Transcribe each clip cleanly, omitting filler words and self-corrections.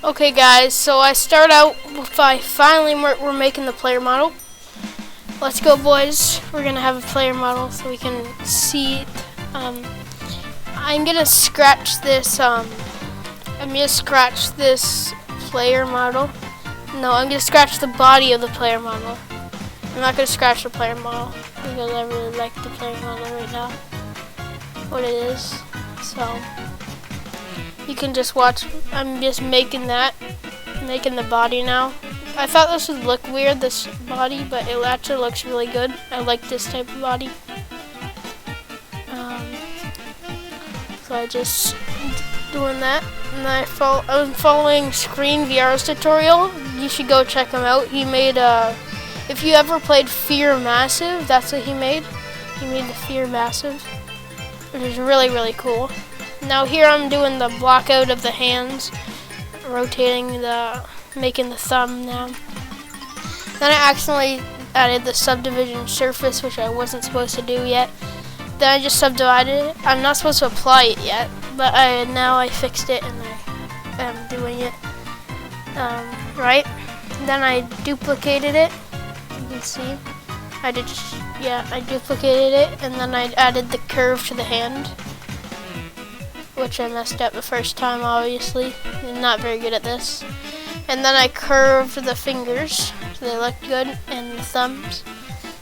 Okay guys, so I start out by finally we're making the player model. Let's go boys, we're gonna have a player model so we can see it. I'm gonna scratch this player model. No, I'm gonna scratch the body of the player model. I'm not gonna scratch the player model because I really like the player model right now, what it is. So you can just watch. I'm just making the body now. I thought this would look weird, this body, but it actually looks really good. I like this type of body. So I just doing that, and I'm following Screen VR's tutorial. You should go check him out. He made if you ever played Fear Massive, that's what he made. He made the Fear Massive, which is really, really cool. Now here I'm doing the block out of the hands, making the thumb now. Then I accidentally added the subdivision surface, which I wasn't supposed to do yet. Then I just subdivided it. I'm not supposed to apply it yet, but now I fixed it and I am doing it right. Then I duplicated it. You can see I duplicated it, and then I added the curve to the hand, which I messed up the first time, obviously. I'm not very good at this. And then I curved the fingers so they looked good, and the thumbs.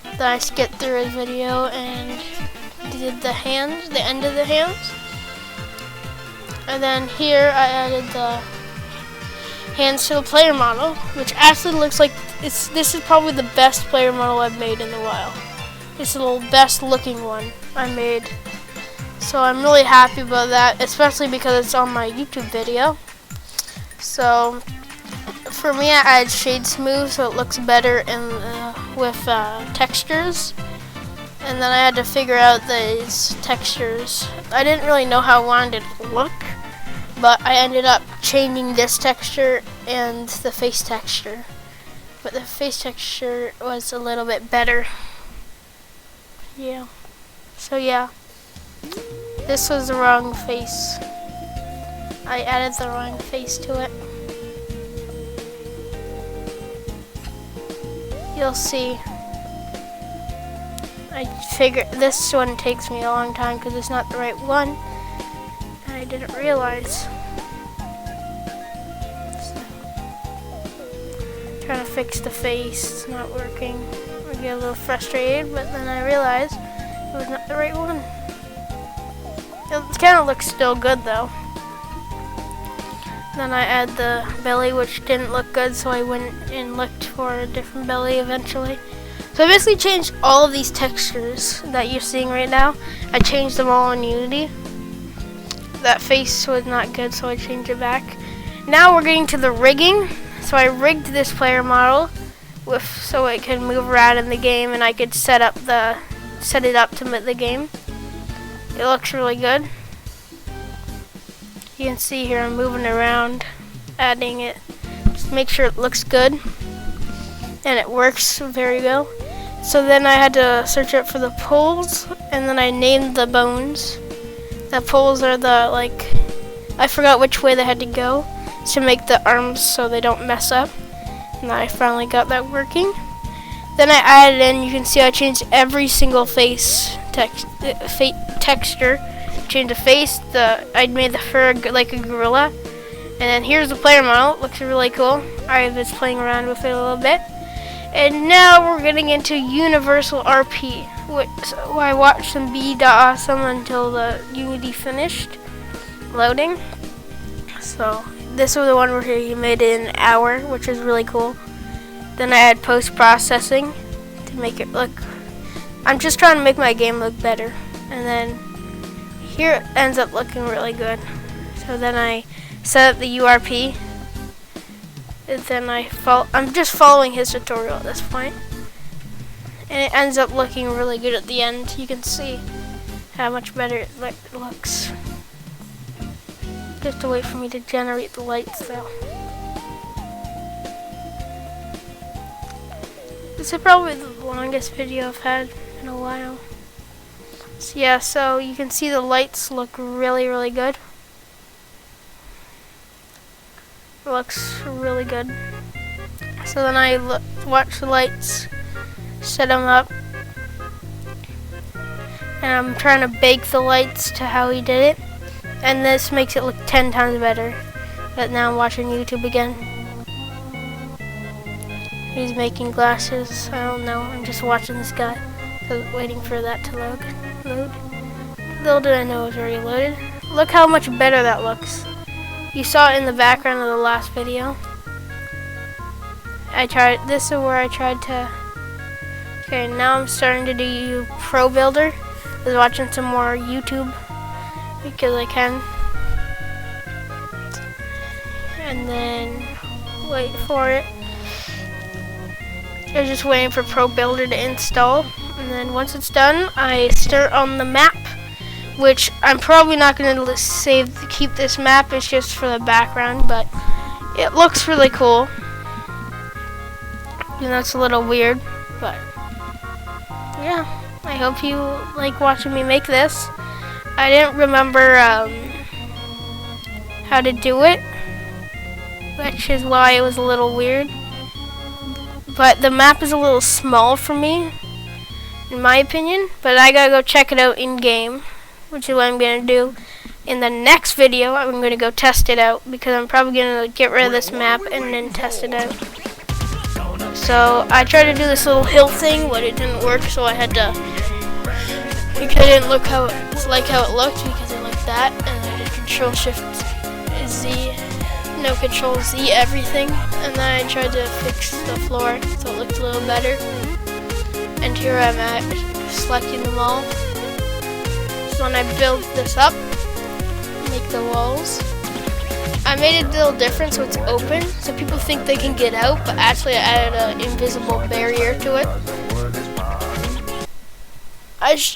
Then I skipped through his video and did the hands, the end of the hands. And then here I added the hands to the player model, which actually looks like this is probably the best player model I've made in a while. It's the best looking one I made. So I'm really happy about that, especially because it's on my YouTube video. So for me, I added shade smooth so it looks better with textures. And then I had to figure out these textures. I didn't really know how I wanted it to look, but I ended up changing this texture and the face texture. But the face texture was a little bit better. Yeah. So yeah. This was the wrong face. I added the wrong face to it. You'll see. I figured this one takes me a long time because it's not the right one. And I didn't realize. So, trying to fix the face, it's not working. I get a little frustrated, but then I realized it was not the right one. It kind of looks still good though. Then I add the belly, which didn't look good, so I went and looked for a different belly eventually. So I basically changed all of these textures that you're seeing right now. I changed them all in Unity. That face was not good, so I changed it back. Now we're getting to the rigging. So I rigged this player model so it can move around in the game, and I could set it up to the game. It looks really good. You can see here I'm moving around, adding it. Just make sure it looks good. And it works very well. So then I had to search up for the poles, and then I named the bones. The poles are I forgot which way they had to go to make the arms so they don't mess up. And I finally got that working. Then I added in, you can see I changed every single face texture. Changed the face, I made the fur like a gorilla. And then here's the player model, it looks really cool. I was playing around with it a little bit. And now we're getting into Universal RP. So I watched some Be.Awesome until the Unity finished loading. So this was the one where he made it in an hour, which is really cool. Then I had post-processing to make it look. I'm just trying to make my game look better. And then here it ends up looking really good. So then I set up the URP. And then I'm just following his tutorial at this point. And it ends up looking really good at the end. You can see how much better it looks. Just to wait for me to generate the lights though. This is probably the longest video I've had in a while. So yeah, so you can see the lights look really, really good. It looks really good. So then I watch the lights, set them up, and I'm trying to bake the lights to how he did it, and this makes it look 10 times better. But now I'm watching YouTube again. He's making glasses. I don't know. I'm just watching this guy, waiting for that to load. Little did I know it was already loaded. Look how much better that looks. You saw it in the background of the last video. This is where I tried to. Okay, now I'm starting to do ProBuilder. I was watching some more YouTube because I can. And then wait for it. I was just waiting for ProBuilder to install. And then once it's done, I start on the map, which I'm probably not going to keep this map. It's just for the background, but it looks really cool. And that's a little weird, but yeah, I hope you like watching me make this. I didn't remember how to do it, which is why it was a little weird. But the map is a little small for me, in my opinion, but I gotta go check it out in game, which is what I'm gonna do. In the next video, I'm gonna go test it out, because I'm probably gonna get rid of this map and then test it out. So I tried to do this little hill thing, but it didn't work, so I had to, because I didn't look how it looked, because I like that, and I did Control Shift Z, no Control Z everything, and then I tried to fix the floor so it looked a little better. And here I'm at selecting them all. So when I build this up, make the walls, I made it a little different so it's open, so people think they can get out, but actually I added an invisible barrier to it.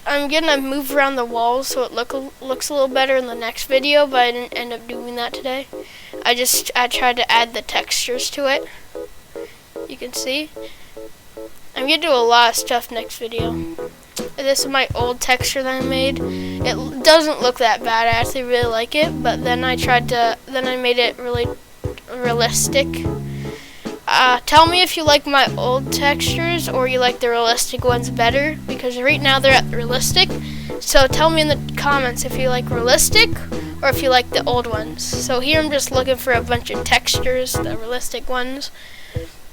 I'm gonna move around the walls so it looks a little better in the next video, but I didn't end up doing that today. I tried to add the textures to it. You can see. I'm gonna do a lot of stuff next video. This is my old texture that I made. It doesn't look that bad. I actually really like it, but then I made it really realistic. Tell me if you like my old textures or you like the realistic ones better, because right now they're at realistic. So tell me in the comments if you like realistic or if you like the old ones. So here I'm just looking for a bunch of textures, the realistic ones.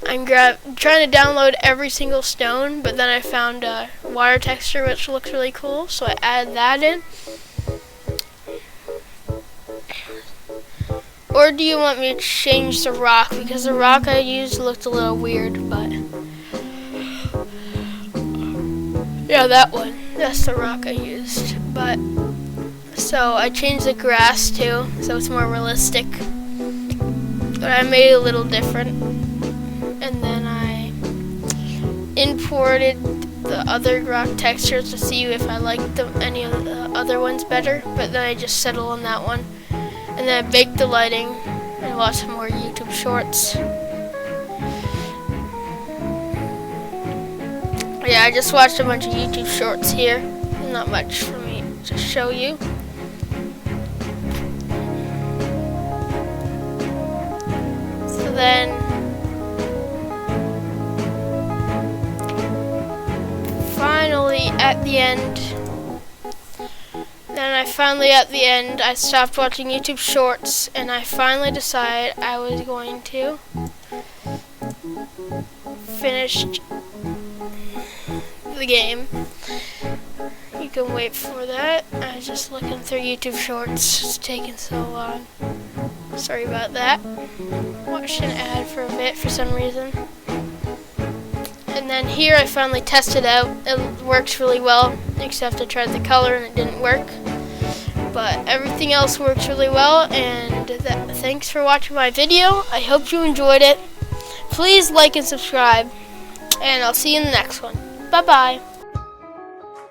I'm trying to download every single stone, but then I found a water texture which looks really cool, so I added that in. Or do you want me to change the rock? Because the rock I used looked a little weird, but yeah, that one. That's the rock I used. But so I changed the grass too, so it's more realistic. But I made it a little different. And then I imported the other rock textures to see if I liked any of the other ones better. But then I just settled on that one. And then I baked the lighting and watched some more YouTube shorts. Yeah, I just watched a bunch of YouTube shorts here. Not much for me to show you. So then finally at the end, I stopped watching YouTube shorts and I finally decided I was going to finish the game. You can wait for that. I was just looking through YouTube shorts. It's taking so long. Sorry about that. Watched an ad for a bit for some reason. And then here I finally tested out. It works really well, except I tried the color and it didn't work. But everything else works really well, and thanks for watching my video. I hope you enjoyed it. Please like and subscribe, and I'll see you in the next one. Bye-bye.